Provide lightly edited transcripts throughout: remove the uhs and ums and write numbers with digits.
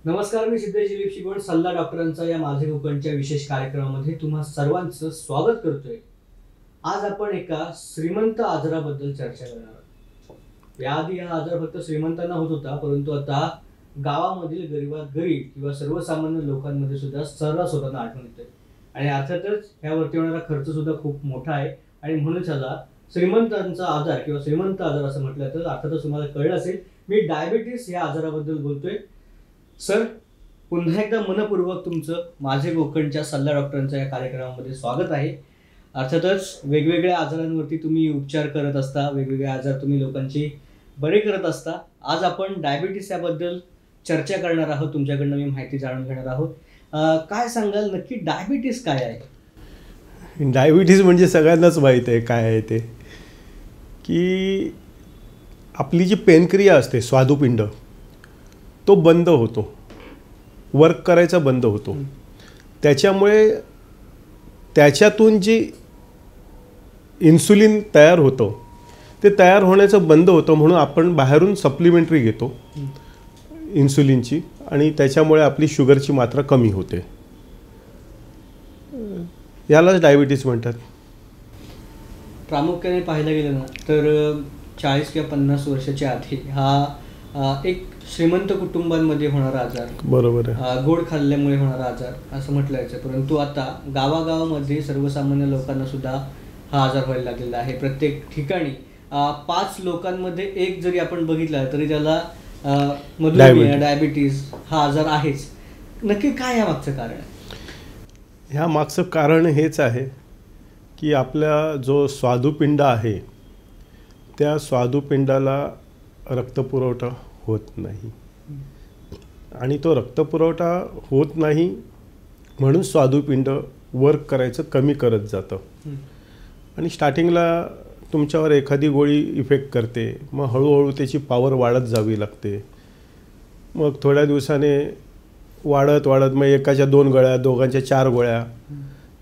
नमस्कार, मी सिद्धेश दिलीप शिकवण सल्ला डॉक्टरांचा या माझे कोकणच्या विशेष कार्यक्रमामध्ये तुम्हा सर्वांचं स्वागत करतोय। आज आपण एका श्रीमंत आजाराबद्दल चर्चा करणार आहोत। याआधी हा आजार फक्त श्रीमंतांना होत होता, परंतु आता गावामधील गरीबात गरीब किंवा सर्वसामान्य लोकांमध्ये सुद्धा सर्रास होताना आढळून येतोय। आणि अर्थातच यावरती होणारा खर्च सुद्धा खूप मोठा आहे आणि म्हणूनच याला श्रीमंतांचा आजार किंवा श्रीमंत आजार असं म्हटलं तर अर्थातच तुम्हाला कळलं असेल, मी डायबिटीस या आजाराबद्दल बोलतोय। सर, पुन्हा एकदा मनपूर्वक तुमचं माझे कोकणच्या सल्ला डॉक्टरांच्या या कार्यक्रमामध्ये स्वागत आहे। अर्थातच वेगवेगळ्या आजारांवरती तुम्ही उपचार करत असता, वेगवेगळे आजार तुम्ही लोकांची बरे करत असता। आज आपण डायबिटीस याबद्दल चर्चा करणार आहोत, तुमच्याकडनं मी माहिती जाणून घेणार आहोत। काय सांगाल, नक्की डायबिटीस काय आहे? डायबिटीज म्हणजे सगळ्यांनाच माहीत आहे काय आहे ते, की आपली जी पेनक्रिया असते, स्वादुपिंड, तो बंद होतो, वर्क करायचा बंद होतो। त्याच्यामुळे त्याच्यातून जी इन्सुलिन तयार होतं ते तयार होण्याचं बंद होतं, म्हणून आपण बाहेरून सप्लिमेंटरी घेतो इन्सुलिनची, आणि त्याच्यामुळे आपली शुगरची मात्रा कमी होते। यालाच डायबिटीज म्हणतात। प्रामुख्याने पाहायला गेलं ना तर 40 किंवा 50 वर्षाच्या आधी हा एक श्रीमंत कुटुंबांमध्ये होणारा आजार, बरोबर आहे, गोड खाल्ल्यामुळे होणारा आजार असं म्हटलं जायचं। परंतु आता गावागावामध्ये सर्वसामान्य लोकांना सुद्धा हा आजार व्हायला लागलेला आहे। प्रत्येक ठिकाणी 5 लोकांमध्ये एक जरी आपण बघितला तरी त्याला मधुमेह, डायबिटीज हा आजार आहेच। नक्की काय या मागचं कारण आहे? ह्या मागचं कारण हेच आहे की आपला जो स्वादुपिंड आहे त्या स्वादुपिंडाला रक्तपुरवठा होत नाही, आणि तो रक्तपुरवठा होत नाही म्हणून स्वादुपिंड वर्क करायचं कमी करत जातं। आणि स्टार्टिंगला तुमच्यावर एखादी गोळी इफेक्ट करते, मग हळूहळू त्याची पॉवर वाढत जावी लागते। मग थोड्या दिवसाने वाढत वाढत मग एकाच्या 2 गोळ्या, दोघांच्या 4 गोळ्या,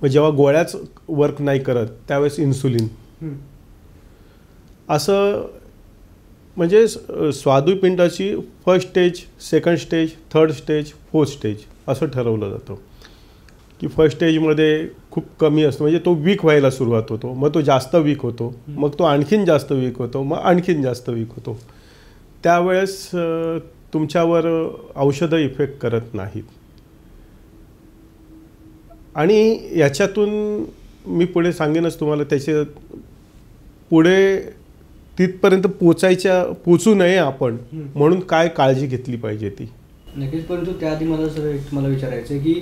मग जेव्हा गोळ्याच वर्क नाही करत त्यावेळेस इन्सुलिन, असं म्हणजे स्वादुपिंडाची first stage, second stage, third stage, fourth stage असं ठरवलं जातं। की फर्स्ट स्टेजमध्ये खूप कमी असतो, म्हणजे तो वीक व्हायला सुरुवात होतो, मग तो जास्त वीक होतो, मग तो आणखीन जास्त वीक होतो, मग आणखीन जास्त वीक होतो। त्यावेळेस तुमच्यावर औषधं इफेक्ट करत नाहीत। आणि याच्यातून मी पुढे सांगेनच तुम्हाला, त्याचे पुढे तिथपर्यंत पोचू नये आपण म्हणून काय काळजी घेतली पाहिजे ती नक्कीच। परंतु त्याआधी मला तुम्हाला विचारायचं आहे की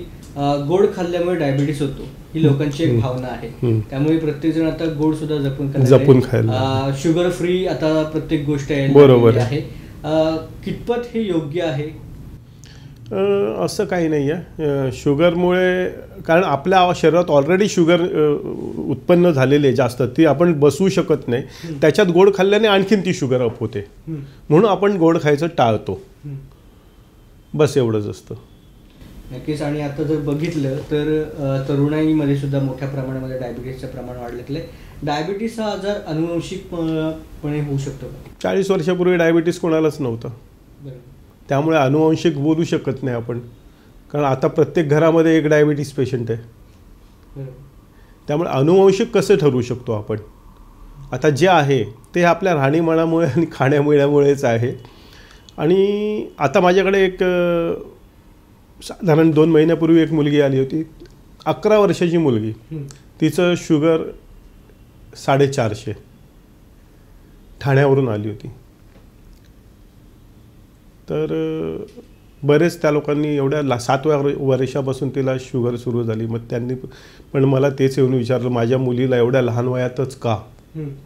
गोड खाल्ल्यामुळे डायबिटीस होतो ही लोकांची एक भावना आहे, त्यामुळे प्रत्येक जण आता गोड सुद्धा जपून खायला, शुगर फ्री आता प्रत्येक गोष्ट बरोबर आहे। कितपत हे योग्य आहे? असं काही नाही आहे शुगरमुळे, कारण आपल्या शरीरात ऑलरेडी शुगर उत्पन्न झालेली आहे जास्त, ती आपण बसवू शकत नाही। त्याच्यात गोड खाल्ल्याने आणखीन ती शुगर अप होते, म्हणून आपण गोड खायचं टाळतो, बस एवढंच असतं। नक्कीच। आणि आता जर बघितलं तर तरुणाईमध्ये सुद्धा मोठ्या प्रमाणामध्ये डायबिटीसचं प्रमाण वाढलेलं आहे। डायबिटीस हा आजार अनुवंशिकपणे होऊ शकतो का? 40 वर्षापूर्वी डायबिटीस कोणालाच नव्हतं, त्यामुळे अनुवंशिक बोलू शकत नाही आपण, कारण आता प्रत्येक घरामध्ये एक डायबिटीस पेशंट आहे। त्यामुळे अनुवंशिक कसं ठरवू शकतो आपण? आता जे आहे ते आपल्या राहणीमानामुळे आणि खाण्यापिण्यामुळेच आहे। आणि आता माझ्याकडे एक साधारण 2 महिन्यापूर्वी एक मुलगी आली होती, 11 वर्षाची मुलगी, तिचं शुगर 450, ठाण्यावरून आली होती। तर बरेच त्या लोकांनी एवढ्या 7व्या वर्षापासून तिला शुगर सुरू झाली, मग त्यांनी पण मला तेच येऊन विचारलं, माझ्या मुलीला एवढ्या लहान वयातच का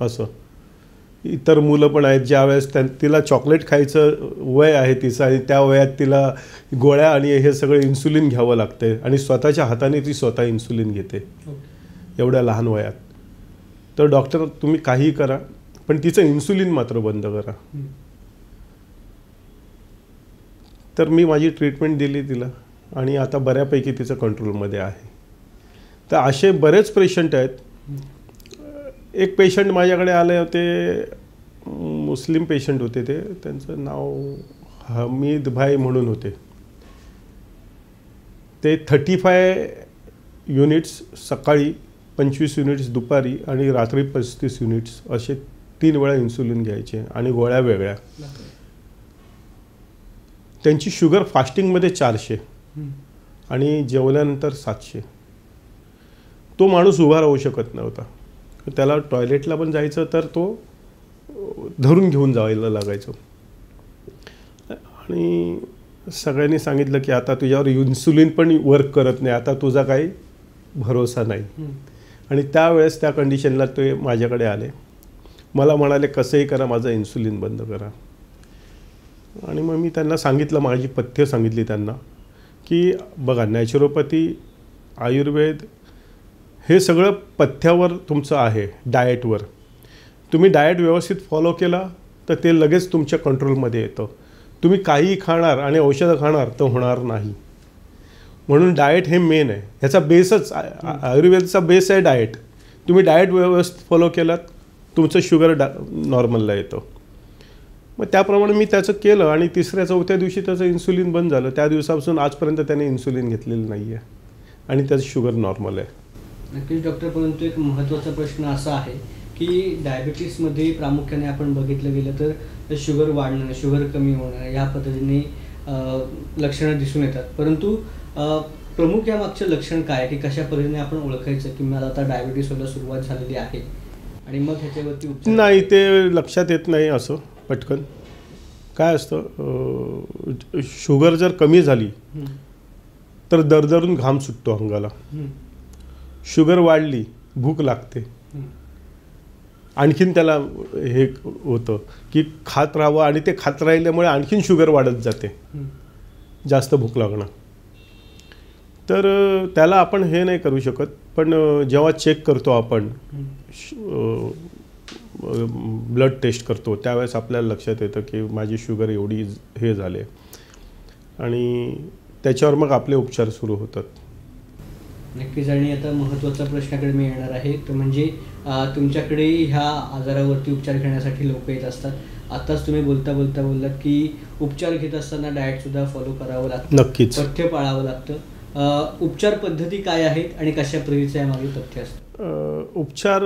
असं? इतर मुलं पण आहेत, ज्यावेळेस तिला चॉकलेट खायचं वय आहे तिचं, आणि त्या वयात तिला गोळ्या आणि हे सगळं इन्सुलिन घ्यावं लागते, आणि स्वतःच्या हाताने ती स्वतः इन्सुलिन घेते एवढ्या लहान वयात। तर डॉक्टर तुम्ही काहीही करा पण तिचं इन्सुलिन मात्र बंद करा। तर मी माझी ट्रीटमेंट दिली तिला, आणि आता बऱ्यापैकी तिचं कंट्रोलमध्ये आहे। तर असे बरेच पेशंट आहेत। एक पेशंट माझ्याकडे आले होते, मुस्लिम पेशंट होते, ते त्यांचं नाव हमीद भाई म्हणून होते। ते 35 युनिट्स सकाळी, 25 युनिट्स दुपारी आणि रात्री 35 युनिट्स असे 3 वेळा इन्सुलिन घ्यायचे आणि गोळ्या वेगळ्या. त्यांची शुगर फास्टिंगमध्ये 400 आणि जेवल्यानंतर 700. तो माणूस उभा राहू शकत नव्हता. त्याला टॉयलेटला पण जायचं तर तो धरून घेऊन जायला लागायचं. आणि सगळ्यांनी सांगितलं की आता तुझ्यावर इन्सुलिन पण वर्क करत नाही, आता तुझा काही भरोसा नाही. आणि त्यावेळेस त्या कंडिशनला ते माझ्याकडे आले. मला म्हणाले कसंही करा, माझं इन्सुलिन बंद करा. आणि मग मी त्यांना सांगितलं, माझी पथ्य सांगितली त्यांना की बघा, नॅचरोपॅथी, आयुर्वेद हे सगळं पथ्यावर तुमचं आहे, डाएटवर. तुम्ही डाएट व्यवस्थित फॉलो केला तर ते लगेच तुमच्या कंट्रोलमध्ये येतं. तुम्ही काहीही खाणार आणि औषधं खाणार तर होणार नाही. म्हणून डाएट हे मेन आहे. ह्याचा बेसच आयुर्वेदचा बेस आहे डाएट. तुम्ही डाएट व्यवस्थित फॉलो केलात, तुमचं शुगर नॉर्मलला येतं. मग त्याप्रमाणे मी त्याचं केलं आणि 3-4 दिवशी त्याचं इन्सुलिन बंद झालं. त्या दिवसापासून आजपर्यंत त्याने इन्सुलिन घेतलेलं नाही आहे आणि त्याचं शुगर नॉर्मल आहे. नक्कीच डॉक्टर, परंतु एक महत्त्वाचा प्रश्न असा आहे की डायबिटीसमध्ये प्रामुख्याने आपण बघितलं गेलं तर शुगर वाढणं, शुगर कमी होणं या पद्धतीने लक्षणं दिसून येतात. परंतु प्रमुख यामागचं लक्षण काय आहे की कशा पद्धतीने आपण ओळखायचं की मला आता डायबिटीस व्हायला सुरुवात झालेली आहे आणि मग ह्याच्यावरती उपचार? नाही, ते लक्षात येत नाही असं पटकन. काय असतं, शुगर जर कमी झाली तर दरदरून घाम सुटतो अंगाला. शुगर वाढली, भूक लागते. आणखीन त्याला हे होतं की खात राहावं आणि ते खात राहिल्यामुळे आणखीन शुगर वाढत जाते, जास्त भूक लागणं. तर त्याला आपण हे नाही करू शकत. पण जेव्हा चेक करतो आपण, ब्लड टेस्ट करतो, त्यावेळेस आपल्याला लक्षात येतं की माझी शुगर एवढी हे झाले आणि त्याच्यावर मग आपले उपचार सुरू होतात. नक्कीच. आणि आता महत्त्वाचा प्रश्नाकडे मी येणार आहे, तो म्हणजे तुमच्याकडे ह्या आजारावरती उपचार घेण्यासाठी लोक येत असतात. आत्ताच तुम्ही बोललात की उपचार घेत असताना डाएटसुद्धा फॉलो करावं लागतं, नक्कीच, पथ्य पाळावं लागतं. उपचार पद्धती काय आहेत आणि कशा पद्धतीचं यामागे पथ्य असतं? उपचार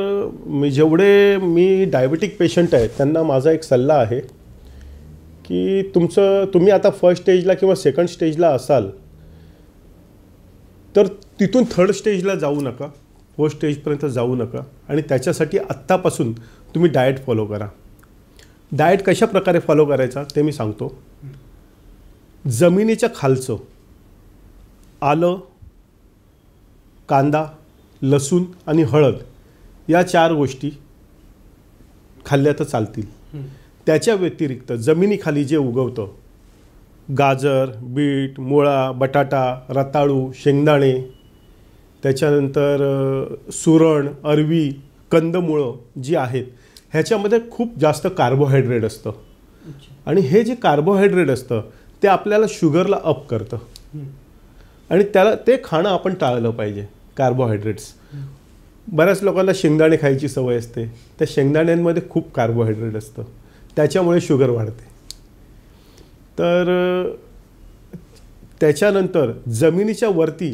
जेवढे मी डायबिटिक पेशंट आहेत त्यांना माझा एक सल्ला आहे की तुम्ही आता फर्स्ट स्टेजला किंवा सेकंड स्टेजला असाल तर तिथून थर्ड स्टेजला जाऊ नका, फोर्थ स्टेजपर्यंत जाऊ नका. आणि त्याच्यासाठी आत्तापासून तुम्ही डाएट फॉलो करा. डाएट कशा प्रकारे फॉलो करायचा ते मी सांगतो. जमिनीच्या खालचं आलं, कांदा, लसूण आणि हळद या 4 गोष्टी खाल्ल्या तर चालतील. त्याच्या व्यतिरिक्त जमिनीखाली जे उगवतं, गाजर, बीट, मुळा, बटाटा, रताळू, शेंगदाणे, त्याच्यानंतर सुरण, अरवी, कंदमुळं जी आहेत, ह्याच्यामध्ये खूप जास्त कार्बोहायड्रेट असतं. आणि हे जे कार्बोहायड्रेट असतं ते आपल्याला शुगरला अप करतं आणि त्याला ते खाणं आपण टाळलं पाहिजे. कार्बोहायड्रेट्स, बऱ्याच लोकांना शेंगदाणे खायची सवय असते. त्या शेंगदाण्यांमध्ये खूप कार्बोहायड्रेट असतं, त्याच्यामुळे शुगर वाढते. तर त्याच्यानंतर जमिनीच्या वरती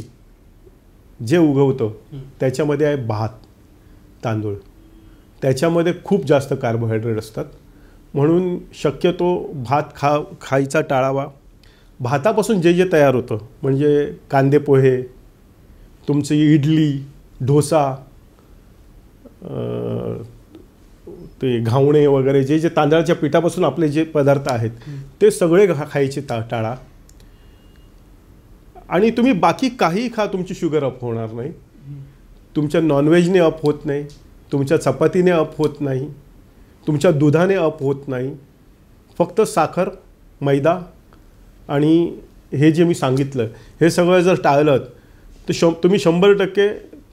जे उगवतं त्याच्यामध्ये आहे भात, तांदूळ. त्याच्यामध्ये खूप जास्त कार्बोहायड्रेट असतात, म्हणून शक्यतो भात खायचा टाळावा. भातापासून जे जे तयार होतं म्हणजे कांदे पोहे, तुमची इडली, डोसा, ते घावणे वगैरे, जे जे तांदळाच्या पिठापासून आपले जे पदार्थ आहेत ते सगळे खायचे टाळा. आणि तुम्ही बाकी काही खा, तुमची शुगर अप होणार नाही. तुमच्या नॉनव्हेजने अप होत नाही, तुमच्या चपातीने अप होत नाही, तुमच्या दुधाने अप होत नाही. फक्त साखर, मैदा आणि हे जे मी सांगितलं हे सगळं जर टाळलं तर तुम्ही 100%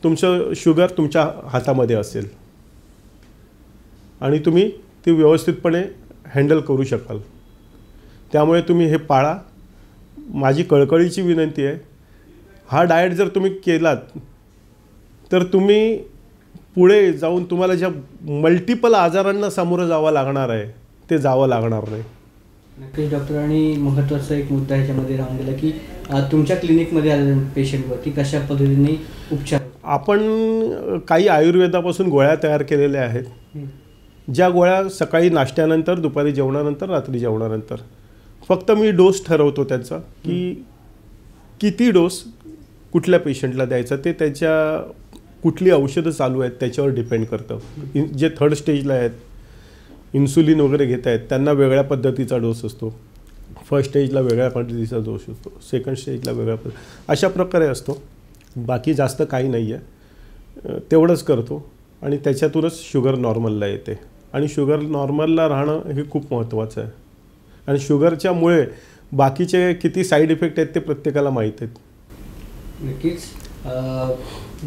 तुमचं शुगर तुमच्या हातामध्ये असेल आणि तुम्ही ती व्यवस्थितपणे हँडल करू शकाल. त्यामुळे तुम्ही हे पाळा. माझी कळकळीची विनंती आहे, हा डाएट जर तुम्ही केलात तर तुम्ही पुढे जाऊन तुम्हाला ज्या मल्टिपल आजारांना सामोरं जावं लागणार आहे ते जावं लागणार नाही. नक्कीच डॉक्टर. आणि महत्त्वाचा एक मुद्दा ह्याच्यामध्ये राहून गेला की तुमच्या क्लिनिकमध्ये आलेल्या पेशंटवरती कशा पद्धतीने उपचार. आपण काही आयुर्वेदापासून गोळ्या तयार केलेल्या आहेत, ज्या गोळ्या सकाळी नाश्त्यानंतर, दुपारी जेवणानंतर, रात्री जेवणानंतर. फक्त मी डोस ठरवतो त्याचा की किती डोस कुठल्या पेशंटला द्यायचा, ते त्याच्या कुठली औषधं चालू आहेत त्याच्यावर डिपेंड करतं. जे थर्ड स्टेजला आहेत, इन्सुलिन वगैरे घेत आहेत, त्यांना वेगळ्या पद्धतीचा डोस असतो. फर्स्ट स्टेजला वेगळ्या पद्धतीचा डोस असतो, सेकंड स्टेजला वेगळ्या अशा प्रकारे असतो. बाकी जास्त काही नाही आहे, तेवढंच करतो आणि त्याच्यातूनच शुगर नॉर्मलला येते. आणि शुगर नॉर्मलला राहणं हे खूप महत्त्वाचं आहे. आणि शुगरच्यामुळे बाकीचे किती साईड इफेक्ट आहेत ते प्रत्येकाला माहीत आहेत. नक्कीच.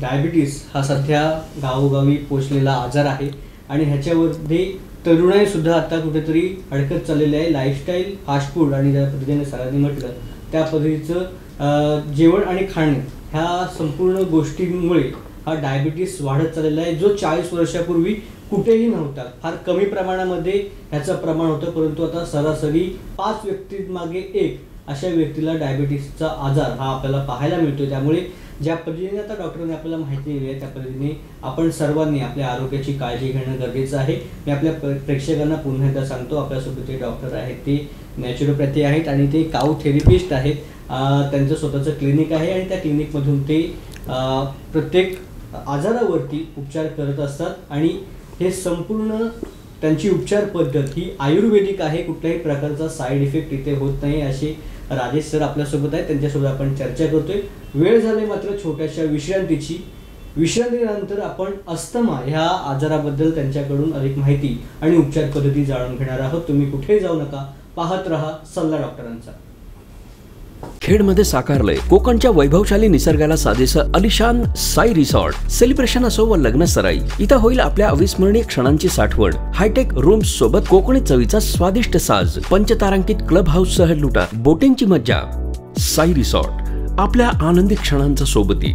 डायबिटीस हा सध्या गावोगावी पोचलेला आजार आहे आणि ह्याच्यामध्ये तरुणाईसुद्धा आता कुठेतरी अडकत चाललेली आहे. लाईफस्टाईल, फास्ट फूड आणि ज्या पद्धतीने सरांनी म्हटलं त्या पद्धतीचं जेवण आणि खाणे ह्या संपूर्ण गोष्टींमुळे हा डायबिटीस वाढत चाललेला आहे, जो 40 वर्षापूर्वी कुठेही नव्हता. फार कमी प्रमाणामध्ये ह्याचं प्रमाण होतं, परंतु आता सरासरी 5 व्यक्तींमागे 1 अशा व्यक्तीला डायबिटीसचा आजार हा आपल्याला पाहायला मिळतो. त्यामुळे ज्या पद्धतीने आता डॉक्टरांनी आपल्याला माहिती दिली आहे त्या पद्धतीने आपण सर्वांनी आपल्या आरोग्याची काळजी घेणं गरजेचं आहे. मी आपल्या प्रेक्षकांना पुन्हा एकदा सांगतो, आपल्यासोबत जे डॉक्टर आहेत ते नॅचरोपॅथी आहेत आणि ते काऊ थेरपिस्ट आहेत. त्यांचं स्वतःचं क्लिनिक आहे आणि त्या क्लिनिकमधून ते प्रत्येक आजारावरती उपचार करत असतात आणि हे संपूर्ण त्यांची उपचार पद्धत ही आयुर्वेदिक आहे. कुठल्याही प्रकारचा साईड इफेक्ट इथे होत नाही. असे राजेश सर आपल्यासोबत आहेत, त्यांच्यासोबत आपण चर्चा करतोय. वेळ झाली मात्र छोट्याशा विश्रांतीची. विश्रांतीनंतर आपण अस्थमा ह्या आजाराबद्दल त्यांच्याकडून अधिक माहिती आणि उपचार पद्धती जाणून घेणार आहोत. तुम्ही कुठेही जाऊ नका, पाहत रहा सल्ला डॉक्टरांचा. खेडमध्ये साकारलंय कोकणच्या वैभवशाली निसर्गाला साजेसं अलिशान साई रिसॉर्ट. सेलिब्रेशन असो व लग्न सराई, इथं होईल आपल्या अविस्मरणीय क्षणांची साठवण. हायटेक रूम्स सोबत कोकणी चवीचा स्वादिष्ट साज, पंचतारांकित क्लब हाऊस सह लुटा बोटिंगची मज्जा. साई रिसॉर्ट, आपल्या आनंदी क्षणांचा सोबती.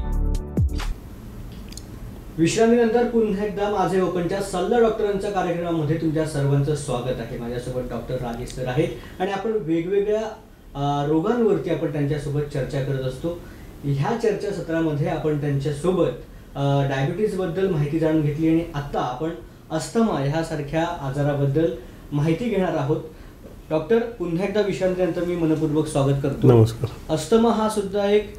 विश्रांतीनंतर पुन्हा एकदा माझे कोकणच्या सल्ला डॉक्टरांच्या कार्यक्रमामध्ये तुमच्या सर्वांचं स्वागत आहे. माझ्यासोबत डॉक्टर राजेश सर आहेत आणि आपण वेगवेगळ्या रोगांवरती आपण त्यांच्यासोबत चर्चा करत असतो. ह्या चर्चासत्रामध्ये आपण त्यांच्यासोबत डायबिटीजबद्दल माहिती जाणून घेतली आणि आता आपण अस्थमा ह्यासारख्या आजाराबद्दल माहिती घेणार आहोत. डॉक्टर, पुन्हा एकदा विश्रांतीनंतर मी मनपूर्वक स्वागत करतो. नमस्कार. अस्थमा हा सुद्धा एक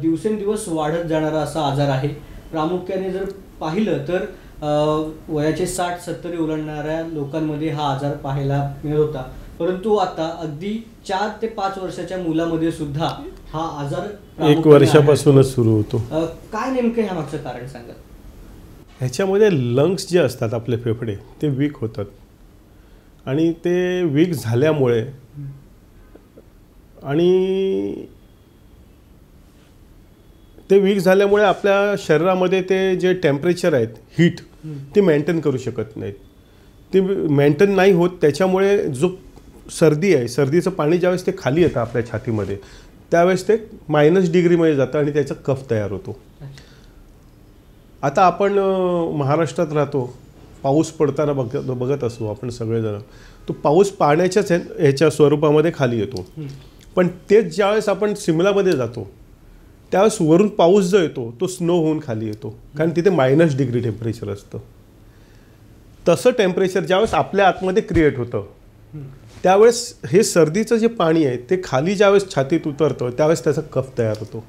दिवसेंदिवस वाढत जाणारा असा आजार आहे. प्रामुख्याने जर पाहिलं तर वयाचे 60-70 ओलांडणाऱ्या लोकांमध्ये हा आजार पाहायला मिळत होता, परंतु आता अगदी 4 ते 5 वर्षाच्या मुलामध्ये सुद्धा हा आजार 1 वर्षापासूनच सुरू होतो. काय नेमकं ह्या मागचं कारण सांगा. ह्याच्यामध्ये लंग्स जे असतात आपले फेफडे ते वीक होतात आणि ते वीक झाल्यामुळे आपल्या शरीरामध्ये ते जे टेम्परेचर आहेत, हीट, ते मेंटेन करू शकत नाहीत. ते मेंटेन नाही होत, त्याच्यामुळे जो सर्दी आहे, सर्दीचं पाणी ज्यावेळेस ते खाली येतं आपल्या छातीमध्ये त्यावेळेस ते -डिग्रीमध्ये जातं आणि त्याचा कफ तयार होतो. आता आपण महाराष्ट्रात राहतो, पाऊस पडताना बघत असतो आपण सगळेजण. तो पाऊस पाण्याच्याच ह्याच्या स्वरूपामध्ये खाली येतो, पण तेच ज्यावेळेस आपण सिमलामध्ये जातो त्यावेळेस वरून पाऊस जो येतो तो स्नो होऊन खाली येतो, कारण तिथे -डिग्री टेम्परेचर असतं. तसं टेम्परेचर ज्यावेळेस आपल्या आतमध्ये क्रिएट होतं त्यावेळेस हे सर्दीचं जे पाणी आहे ते खाली ज्यावेळेस छातीत उतरतं त्यावेळेस त्याचा कफ तयार होतो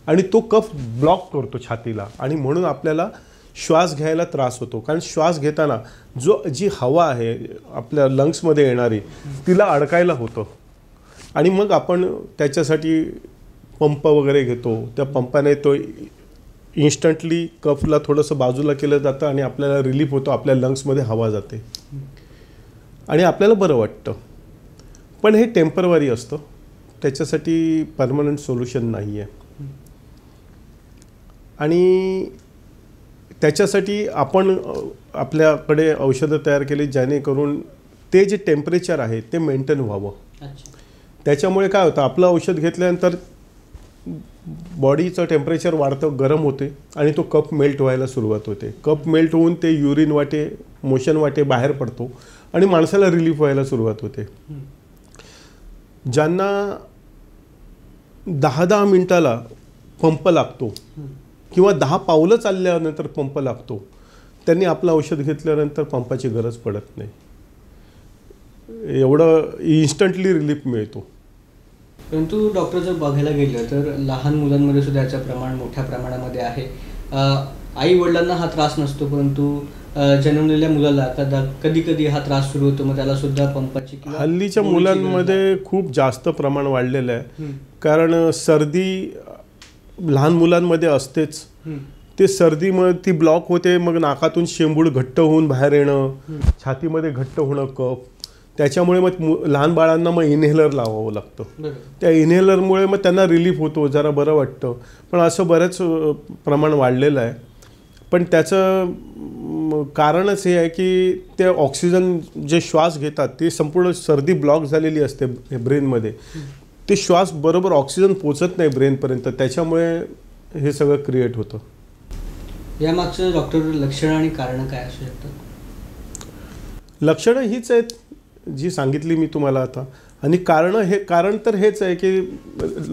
आणि तो कफ ब्लॉक करतो छातीला आणि म्हणून आपल्याला श्वास घ्यायला त्रास होतो. कारण श्वास घेताना जी हवा आहे आपल्या लंग्समध्ये येणारी तिला अडकायला होतं आणि मग आपण त्याच्यासाठी पंप वगैरे घेतो. त्या पंपाने तो इन्स्टंटली कफला थोडंसं बाजूला केलं जातं आणि आपल्याला रिलीफ होतो, आपल्या लंग्समध्ये हवा जाते आणि आपल्याला बरं वाटतं. पण हे टेम्पररी असतं, त्याच्यासाठी परमनंट सोल्युशन नाही आहे. आणि त्याच्यासाठी आपण आपल्याकडे औषधं तयार केली जेणेकरून ते जे टेम्परेचर आहे ते मेंटेन व्हावं. त्याच्यामुळे काय होतं, आपलं औषध घेतल्यानंतर बॉडीचं टेम्परेचर वाढतं, गरम होते आणि तो कफ मेल्ट व्हायला सुरुवात होते. कफ मेल्ट होऊन ते युरिन वाटे, मोशन वाटे बाहेर पडतो आणि माणसाला रिलीफ व्हायला सुरुवात होते. ज्यांना 10-10 मिनिटाला पंप लागतो किंवा 10 पावलं चालल्यानंतर पंप लागतो, त्यांनी आपलं औषध घेतल्यानंतर पंपाची गरज पडत नाही. एवढं इन्स्टंटली रिलीफ मिळतो. परंतु डॉक्टर जर बघायला गेलं तर लहान मुलांमध्ये सुद्धा याचं प्रमाण मोठ्या प्रमाणामध्ये आहे. आई वडिलांना हा त्रास नसतो, परंतु जन्मलेल्या मुलाला कधी कधी हा त्रास सुरू होतो, मग त्याला सुद्धा पंपाची हल्लीच्या मुलांमध्ये खूप जास्त प्रमाण वाढलेलं आहे. कारण सर्दी लहान मुलांमध्ये असतेच. ते सर्दीमुळे ती ब्लॉक होते, मग नाकातून शेंबूड घट्ट होऊन बाहेर येणं, छातीमध्ये घट्ट होणं कफ, त्याच्यामुळे मग लहान बाळांना मग इन्हेलर लावावं लागतं. त्या इन्हेलरमुळे मग त्यांना रिलीफ होतो, जरा बरं वाटतं. पण असं बरंच प्रमाण वाढलेलं आहे. पण त्याचं कारणच हे आहे की ते ऑक्सिजन जे श्वास घेतात ते संपूर्ण सर्दी ब्लॉक झालेली असते ब्रेनमध्ये, ते श्वास बरोबर ऑक्सिजन पोचत नाही ब्रेनपर्यंत, त्याच्यामुळे हे सगळं क्रिएट होतं. यामागचं डॉक्टर लक्षणं आणि कारणं काय असू शकतात? लक्षणं हीच आहेत जी सांगितली मी तुम्हाला आता. आणि कारण तर हेच आहे की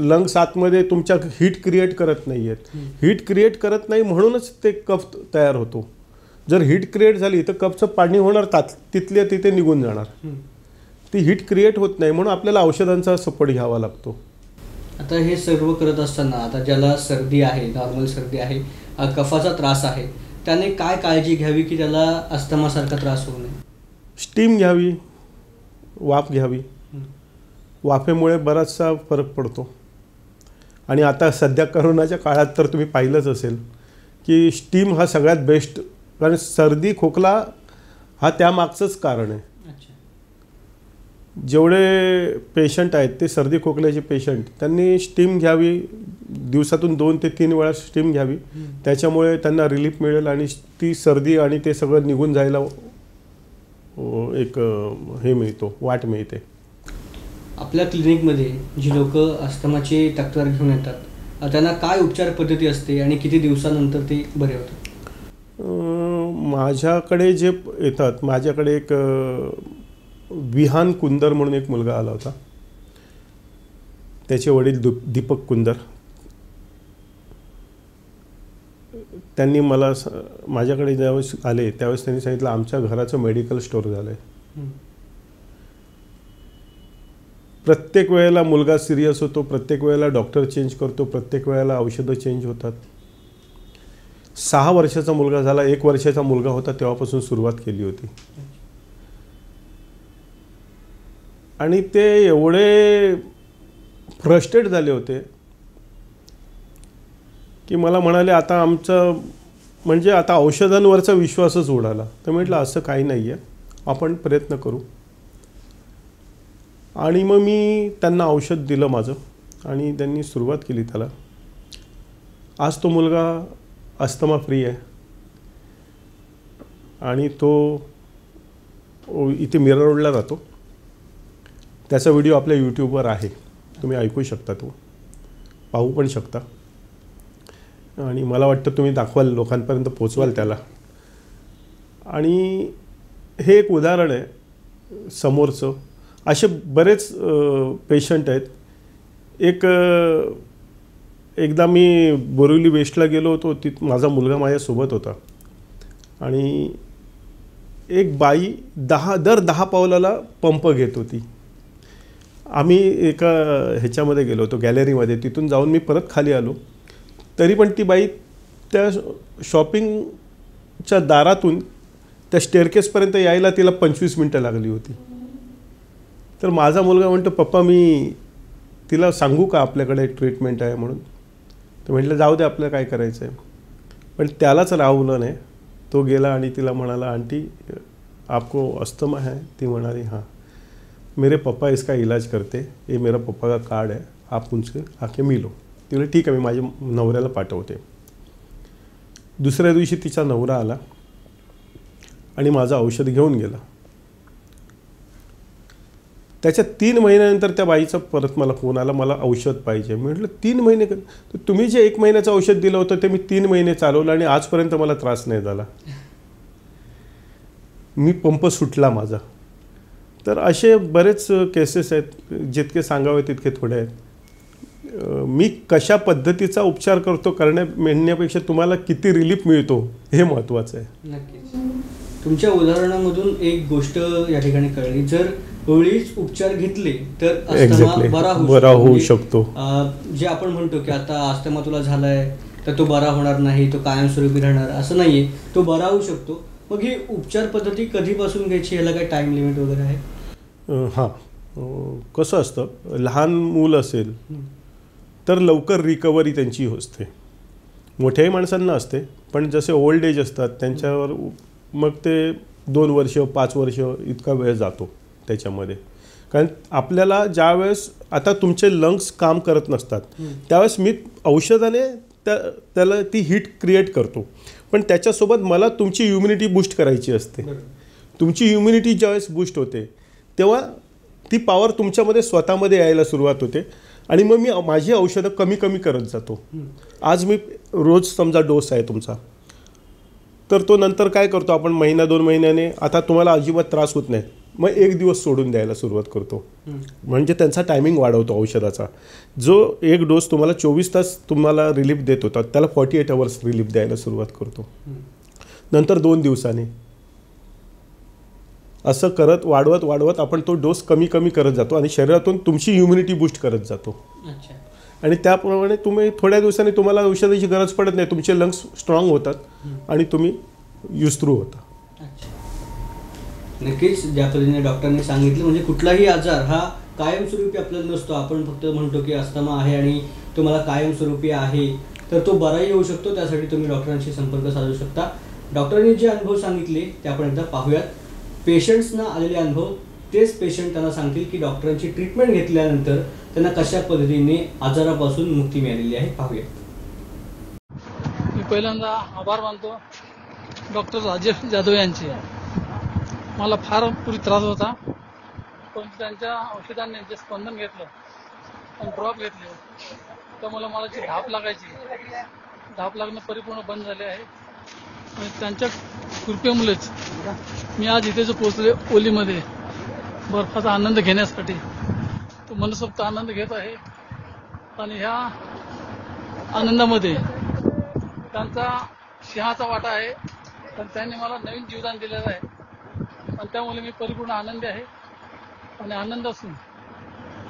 लंग्स आतमध्ये तुमच्या हीट क्रिएट करत नाही आहेत. हीट क्रिएट करत नाही म्हणूनच ते कफ तयार होतो. जर हीट क्रिएट झाली तर कफचं पाणी होणार, तिथल्या तिथे निघून जाणार. ती हीट क्रिएट होत नाही म्हणून आपल्याला औषधांचा सपोर्ट घ्यावा लागतो. आता हे सर्व करत असताना आता ज्याला सर्दी आहे, नॉर्मल सर्दी आहे, कफाचा त्रास आहे, त्याने काय काळजी घ्यावी की त्याला अस्थमासारखा त्रास होऊ नये? स्टीम घ्यावी, वाफ घ्यावी. वाफेमुळे बराचसा फरक पडतो. आणि आता सध्या करोनाच्या काळात तर तुम्ही पाहिलंच असेल की स्टीम हा सगळ्यात बेस्ट. कारण सर्दी खोकला हा त्यामागचंच कारण आहे. जेवढे पेशंट आहेत ते सर्दी खोकल्याचे पेशंट, त्यांनी स्टीम घ्यावी, दिवसातून 2 ते 3 वेळा स्टीम घ्यावी. त्याच्यामुळे त्यांना रिलीफ मिळेल आणि ती सर्दी आणि ते सगळं निघून जायला एक हे मिळतो, वाट मिळते. आपल्या क्लिनिकमध्ये जी लोक अस्थमाची तक्रार घेऊन येतात, त्यांना काय उपचार पद्धती असते आणि किती दिवसानंतर ते बरे होतात? माझ्याकडे जे येतात, माझ्याकडे एक विहान कुंदर म्हणून एक मुलगा आला होता. त्याचे वडील दीपक कुंदर. त्यांनी माझ्याकडे ज्यावेळेस आले त्यावेळेस त्यांनी सांगितलं आमच्या घराचं मेडिकल स्टोअर झालं आहे. प्रत्येक वेळेला मुलगा सिरियस होतो, प्रत्येक वेळेला डॉक्टर चेंज करतो, प्रत्येक वेळेला औषधं चेंज होतात. 6 वर्षाचा मुलगा झाला, 1 वर्षाचा मुलगा होता तेव्हापासून सुरुवात केली होती. आणि ते एवढे फ्रस्ट्रेट झाले होते की मला म्हणाले आता आमचं म्हणजे आता औषधांवरचा विश्वासच उडाला. तर म्हटलं असं काही नाही आहे, आपण प्रयत्न करू. आणि मग मी त्यांना औषध दिलं माझं आणि त्यांनी सुरुवात केली त्याला. आज तो मुलगा अस्थमा फ्री आहे आणि तो इथे मिरर रोडला राहतो. त्याचा व्हिडिओ आपल्या यूट्यूबवर आहे, तुम्ही ऐकू शकता, तो पाहू पण शकता. आणि मला वाटतं तुम्ही दाखवाल, लोकांपर्यंत पोचवाल त्याला. आणि हे एक उदाहरण आहे समोरचं. असे बरेच पेशंट आहेत. एकदा मी बोरिवली वेस्टला गेलो होतो, माझा मुलगा माझ्यासोबत होता. आणि एक बाई दर 10 पावलाला पंप घेत होती. आम्ही एका ह्याच्यामध्ये गेलो होतो, गॅलरीमध्ये. तिथून जाऊन मी परत खाली आलो, तरी पण ती बाई त्या शॉपिंगच्या दारातून त्या स्टेअरकेसपर्यंत यायला तिला 25 मिनटं लागली होती. तर माझा मुलगा म्हणतो पप्पा मी तिला सांगू का आपल्याकडे ट्रीटमेंट आहे म्हणून. तर म्हटलं जाऊ दे, आपल्याला काय करायचं आहे. पण त्यालाच राहवलं नाही. तो गेला आणि तिला म्हणाला आंटी आपको अस्थमा है? ती म्हणाली हाँ. मेरे पापा इसका इलाज करते, ये मेरा पापा का कार्ड है, आप उनसे आके मिलो. ती बोले ठीक आहे, मी माझ्या नवऱ्याला पाठवते. दुसऱ्या दिवशी तिचा नवरा आला आणि माझं औषध घेऊन गेला. त्याच्या 3 महिन्यानंतर त्या बाईचा परत मला फोन आला, मला औषध पाहिजे. मी म्हटलं 3 महिने तर तुम्ही जे 1 महिन्याचं औषध दिलं होतं ते मी 3 महिने चालवलं आणि आजपर्यंत मला त्रास नाही झाला. मी पंप सुटला माझा. तर असे बरेच केसेस आहेत, जितके सांगावे तितके थोडे आहेत. मी कशा पद्धतीचा उपचार करतो म्हणण्यापेक्षा तुम्हाला किती रिलीफ मिळतो हे महत्त्वाचं आहे. नक्कीच तुमच्या उदाहरणामधून एक गोष्ट या ठिकाणी कळली, जर वेळीच उपचार घेतले तर अस्थमा बरा होऊ शकतो. जे आपण म्हणतो की आता अस्थमा तुला झालाय तर तो बरा होणार नाही, तो कायमस्वरूपी राहणार, असं नाहीये, तो बरा होऊ शकतो. मग ही उपचार पद्धती कधीपासून घ्यायची, याला काही टाइम लिमिट वगैरे आहे? हां, कसं असतं, लहान मूल असेल तर लवकर रिकव्हरी त्यांची असते. मोठ्याही माणसांना असते, पण जसे ओल्ड एज असतात त्यांच्यावर मग ते 2 वर्ष 5 वर्ष इतका वेळ जातो त्याच्यामध्ये. कारण आपल्याला ज्यावेळेस आता तुमचे लंग्स काम करत नसतात त्यावेळेस मी औषधाने त्याला ती हीट क्रिएट करतो, पण त्याच्यासोबत मला तुमची इम्युनिटी बूस्ट करायची असते. तुमची इम्युनिटी ज्यावेळेस बूस्ट होते तेव्हा ती पॉवर तुमच्यामध्ये स्वतःमध्ये यायला सुरुवात होते आणि मग मी माझी औषधं कमी कमी करत जातो. आज मी रोज समजा डोस आहे तुमचा, तर तो नंतर काय करतो आपण 1-2 महिन्याने, आता तुम्हाला अजिबात त्रास होत नाही, मग 1 दिवस सोडून द्यायला सुरुवात करतो. म्हणजे त्यांचा टायमिंग वाढवतो औषधाचा. जो एक डोस तुम्हाला 24 तास तुम्हाला रिलीफ देत होता त्याला 48 आवर्स रिलीफ द्यायला सुरुवात करतो. नंतर 2 दिवसांनी असं करत वाढवत आपण तो डोस कमी कमी करत जातो आणि शरीरातून तुमची इम्युनिटी बूस्ट करत जातो. आणि त्याप्रमाणे तुम्ही थोड्या दिवसांनी तुम्हाला औषधाची गरज पडत नाही, तुमचे लंग्स स्ट्रॉंग होतात आणि तुम्ही युज-थ्रू होता. नक्कीच ज्या पद्धतीने डॉक्टरांनी सांगितलं, म्हणजे कुठलाही आजार हा कायमस्वरूपी आपल्याला नसतो. आपण फक्त म्हणतो की अस्थमा आहे आणि तो मला कायमस्वरूपी आहे, तर तो बराही होऊ शकतो. त्यासाठी तुम्ही डॉक्टरांशी संपर्क साधू शकता. डॉक्टरांनी जे अनुभव सांगितले ते आपण एकदा पाहूयात. पेशंट्सना आलेले अनुभव, तेच पेशंट त्यांना सांगतील की डॉक्टरांची ट्रीटमेंट घेतल्यानंतर त्यांना कशा पद्धतीने आजारापासून मुक्ती मिळालेली आहे. पाहूया. मी पहिल्यांदा आभार मानतो डॉक्टर राजेश जाधव यांचे. मला फार पूर्वी त्रास होता, पण त्यांच्या औषधांनी जे स्पंदन घेतलं आणि ड्रॉप घेतले त्यामुळे मला जी धाप लागायची, धाप लागणं परिपूर्ण बंद झाले आहे. आणि त्यांच्या कृपेमुळेच मी आज इथे जो पोहोचले ओलीमध्ये बर्फाचा आनंद घेण्यासाठी, तो मनसोक्त आनंद घेत आहे. आणि ह्या आनंदामध्ये त्यांचा सिंहाचा वाटा आहे, पण त्यांनी मला नवीन जीवदान दिलेलं आहे आणि त्यामुळे मी परिपूर्ण आनंदी आहे. आणि आनंद असून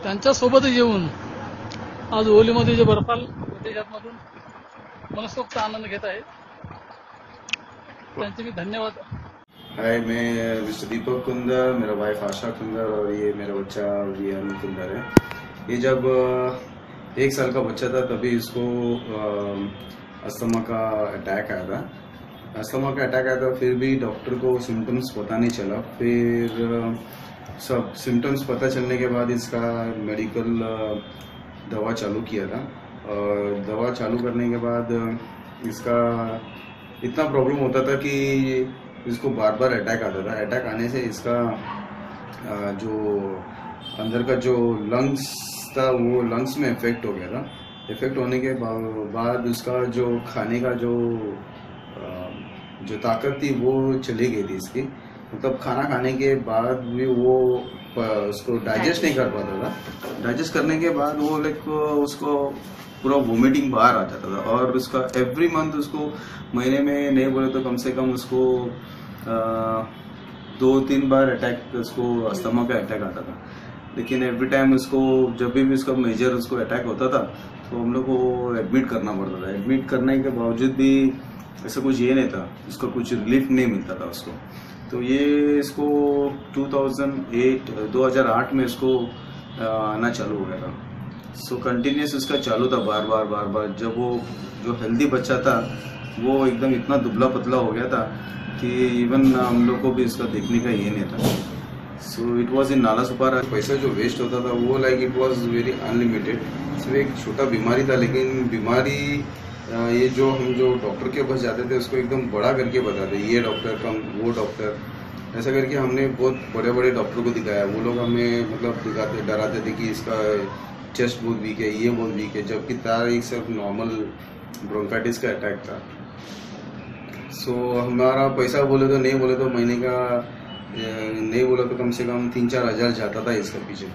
त्यांच्यासोबतच येऊन आज ओलीमध्ये जे बर्फाल प्रदेशातमधून मनसोक्त आनंद घेत आहे, त्यांचे मी धन्यवाद. हाय, मैं मिस्टर दीपक कुंदर, मेरा वाइफ आशा कुंदर और ये मेरा बच्चा वियान कुंदर है. ये जब 1 साल का बच्चा था तभी इसको अस्थमा का अटैक आया था. अस्थमा का अटैक आया था, फिर भी डॉक्टर को सिम्टम्स पता नहीं चला. फिर सब सिम्टम्स पता चलने के बाद इसका मेडिकल दवा चालू किया था. और दवा चालू करने के बाद इसका इतना प्रॉब्लम होता था कि इसको बार बार अटैक आता था. अटैक आने से इसका जो अंदर का जो लंग्स था वो लंग्स में इफेक्ट हो गया था. इफेक्ट होने के बाद उसका जो खाने का जो ताकत थी वो चली गई थी इसकी. मतलब खाना खाने के बाद भी वो उसको डाइजेस्ट नहीं कर पाता था. डाइजेस्ट करने के बाद वो उसको पूरा वोमिटिंग बाहर आ जाता था. और उसका एवरी मंथ उसको महीने में नहीं बोले तो कम से कम उसको 2-3 बार अटैक, उसको अस्थमा का अटैक आता था. लेकिन एवरी टाइम उसको जब भी उसका मेजर उसको अटैक होता था तो हम लोग को एडमिट करना पड़ता था. एडमिट करने के बावजूद भी ऐसा कुछ ये नहीं था, उसका कुछ रिलीफ नहीं मिलता था उसको. तो ये इसको 2008 में इसको आना चालू हो गया था. सो कंटिन्यूस उसका चालू था बार बार. जब वो जो हेल्दी बच्चा था वो एकदम इतना दुबला पतला हो गया था कि इवन हम लोग को भी इसका देखने का ये नहीं था. सो इट वॉज इन नाला सुपारा. पैसा जो वेस्ट होता था वो like it was very unlimited. सिर्फ एक छोटा बीमारी था, लेकिन बीमारी ये जो हम जो डॉक्टर के पास जाते थे उसको एकदम बड़ा करके बताते, ये डॉक्टर कम वो डॉक्टर, ऐसा करके हमने बहुत बड़े बड़े डॉक्टर को दिखाया. वो लोग हमें मतलब दिखाते डराते थे कि इसका चेस्ट बहुत वीक है, ये बहुत वीक है, जबकि तार एक सिर्फ नॉर्मल ब्रोंकाइटिस का अटैक था. सो हमारा पैसा बोले तो नहीं बोले तो महीने का नहीं बोला तो कम से कम 3-4 हज़ार जाता था इसका पीछे।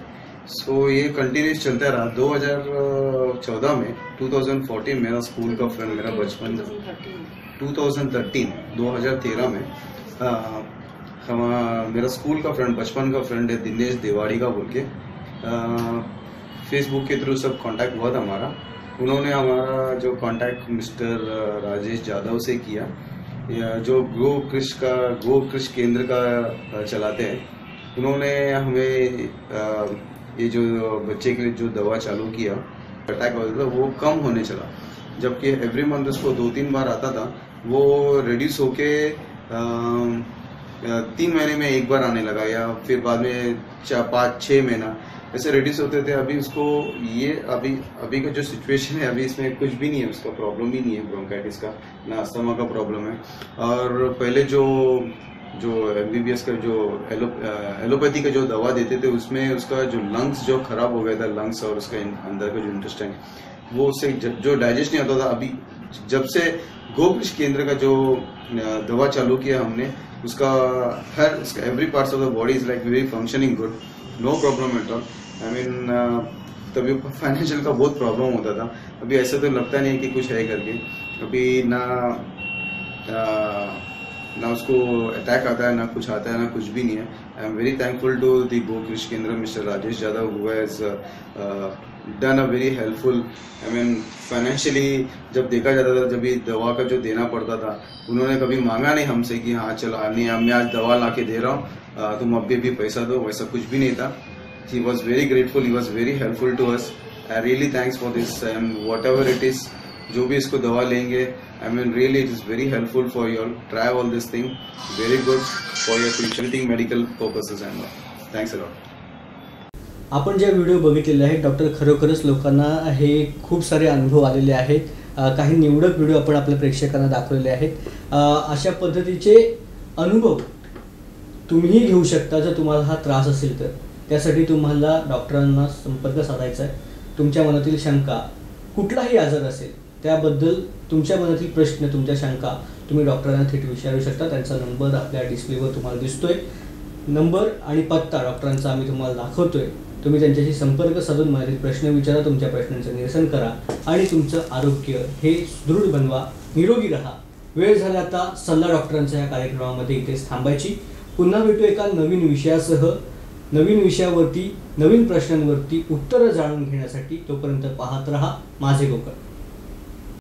सो ये कंटिन्यूस चलता रहा। 2014 में 2014 मेरा स्कूल का फ्रेंड, मेरा बचपन 2013 में मेरा स्कूल का फ्रेंड, बचपन का फ्रेंड है दिनेश देवाड़ी का बोल के, फेसबुक के थ्रू सब कांटेक्ट हुआ था हमारा। उन्होंने हमारा जो कांटेक्ट मिस्टर राजेश यादव से किया, जो गो कृष केंद्र का चलाते हैं। उन्होंने हमें ये जो बच्चे के लिए जो दवा चालू किया, अटैक होता था वो कम होने चला, जबकि एवरी मंथ उसको 2-3 बार आता था, वो रिड्यूस होके 3 महीने में एक बार आने लगा, या फिर बाद में 4-5-6 महीना ऐसे रिड्यूस होते थे। अभी उसको ये अभी का जो सिचुएशन है, अभी इसमें कुछ भी नहीं है, उसका प्रॉब्लम ही नहीं है ब्रोंकाइटिस का, ना अस्थमा का प्रॉब्लम है। और पहले जो MBBS का जो एलोपैथी का जो दवा देते थे, उसमें उसका जो लंग्स जो खराब हो गया था, लंग्स और उसका अंदर का जो इंटेस्टाइन, वो उससे जो डाइजेस्ट नहीं होता था। अभी जब से गोकृष केंद्र का जो दवा चालू किया हमने, उसका every parts of the body is like very functioning good, no problem at all. I mean तभी फाइनेंशियल का बहुत प्रॉब्लम होता था, अभी ऐसा तो लगता नहीं है कि कुछ है करके। अभी ना उसको अटैक आता है, ना कुछ आता है, ना कुछ भी नहीं है। I am very thankful to the Gokrish Kendra mister Rajesh Yadav, who has done a very helpful. I mean financially जब देखा जाता था, जब ये दवा का जो देना पड़ता था, उन्होंने कभी मांगा नहीं हमसे कि हाँ चलो नहीं, मैं आज दवा ला के दे रहा हूँ, तुम अभी भी पैसा दो, वैसा कुछ भी नहीं था। He was very grateful, he was very helpful to us. I really thanks for this, and whatever it is, जो भी इसको दवा लेंगे, I mean really it is very helpful for you all. Try all this thing, very good for your future medical purposes and all. Thanks a lot. आपण जे video बघितलेले आहेत doctor, खरोखरच लोकांना हे खूप सारे अनुभव आलेले आहेत। काही निवडक व्हिडिओ आपण आपल्या प्रेक्षकांना दाखवलेले आहेत। अशा पद्धतीचे अनुभव तुम्ही घेऊ शकता जर तुम्हाला हा त्रास असेल तर। त्यासाठी तुम्हाला डॉक्टरांना संपर्क साधायचा आहे। तुमच्या मनातील शंका, कुठलाही आजार असेल त्याबद्दल तुमच्या मनातील प्रश्न, तुमच्या शंका तुम्ही डॉक्टरांना थेट विचारू शकता। त्यांचा नंबर आपल्या डिस्प्लेवर तुम्हाला दिसतोय, नंबर आणि पत्ता डॉक्टरांचा आम्ही तुम्हाला दाखवतोय। तुम्ही त्यांच्याशी संपर्क साधून मनातील प्रश्न विचारा, तुमच्या प्रश्नांचं निरसन करा आणि तुमचं आरोग्य हे सुदृढ बनवा, निरोगी राहा। वेळ झाला आता सल्ला डॉक्टरांच्या या कार्यक्रमामध्ये इथेच थांबायची। पुन्हा भेटू एका नवीन विषयासह, नवीन विषयावरती, नवीन प्रश्नांवरती उत्तरं जाणून घेण्यासाठी। तोपर्यंत पाहत रहा माझे कोकण।